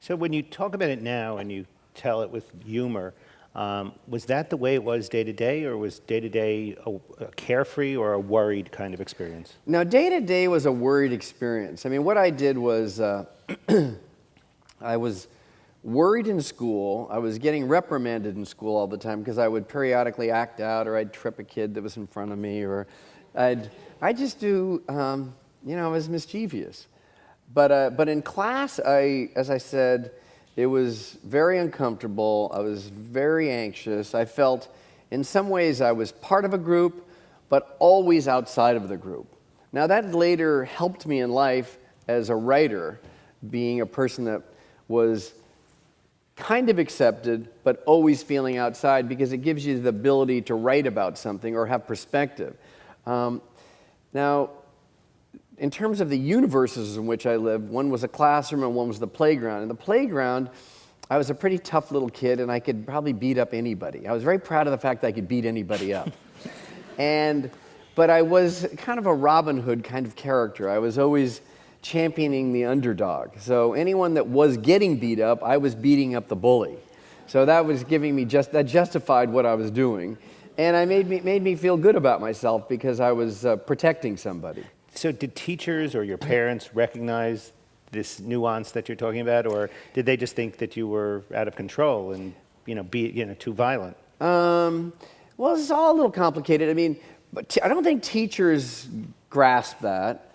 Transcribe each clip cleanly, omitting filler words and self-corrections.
So when you talk about it now and you tell it with humor, was that the way it was day to day, or was day to day a carefree or a worried kind of experience? Now, day to day was a worried experience. I mean, what I did was I was worried in school. I was getting reprimanded in school all the time because I would periodically act out, or I'd trip a kid that was in front of me, or I just do, I was mischievous. But in class, as I said, it was very uncomfortable. I was very anxious. I felt, in some ways, I was part of a group, but always outside of the group. Now, that later helped me in life as a writer, being a person that was kind of accepted, but always feeling outside, because it gives you the ability to write about something or have perspective. Now, in terms of the universes in which I lived, one was a classroom and one was the playground. In the playground, I was a pretty tough little kid, and I could probably beat up anybody. I was very proud of the fact that I could beat anybody up. But I was kind of a Robin Hood kind of character. I was always championing the underdog. So anyone that was getting beat up, I was beating up the bully. So that was giving me that justified what I was doing. And I made me feel good about myself because I was protecting somebody. So did teachers or your parents recognize this nuance that you're talking about, or did they just think that you were out of control and too violent? Well, it's all a little complicated. I mean, but I don't think teachers grasp that.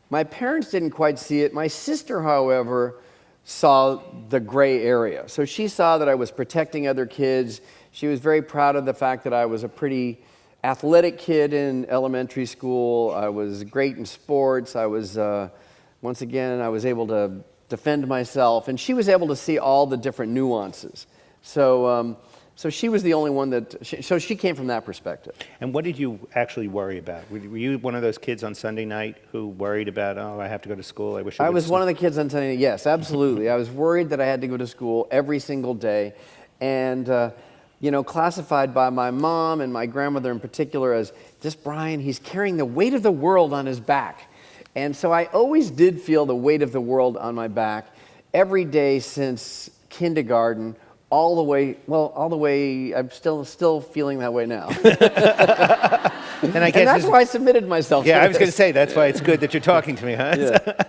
My parents didn't quite see it. My sister, however, saw the gray area. So she saw that I was protecting other kids. She was very proud of the fact that I was a pretty athletic kid in elementary school. I was great in sports. I was, once again, I was able to defend myself. And she was able to see all the different nuances. So she was the only one so she came from that perspective. And what did you actually worry about? Were you one of those kids on Sunday night who worried about, oh, I have to go to school, I wish I was one of the kids on Sunday night, yes, absolutely. I was worried that I had to go to school every single day. And, classified by my mom and my grandmother in particular as, this Brian, he's carrying the weight of the world on his back. And so I always did feel the weight of the world on my back every day since kindergarten, all the way, I'm still feeling that way now. And that's why I submitted myself. Yeah, I was going to say, that's why it's good that you're talking to me, huh? Yeah.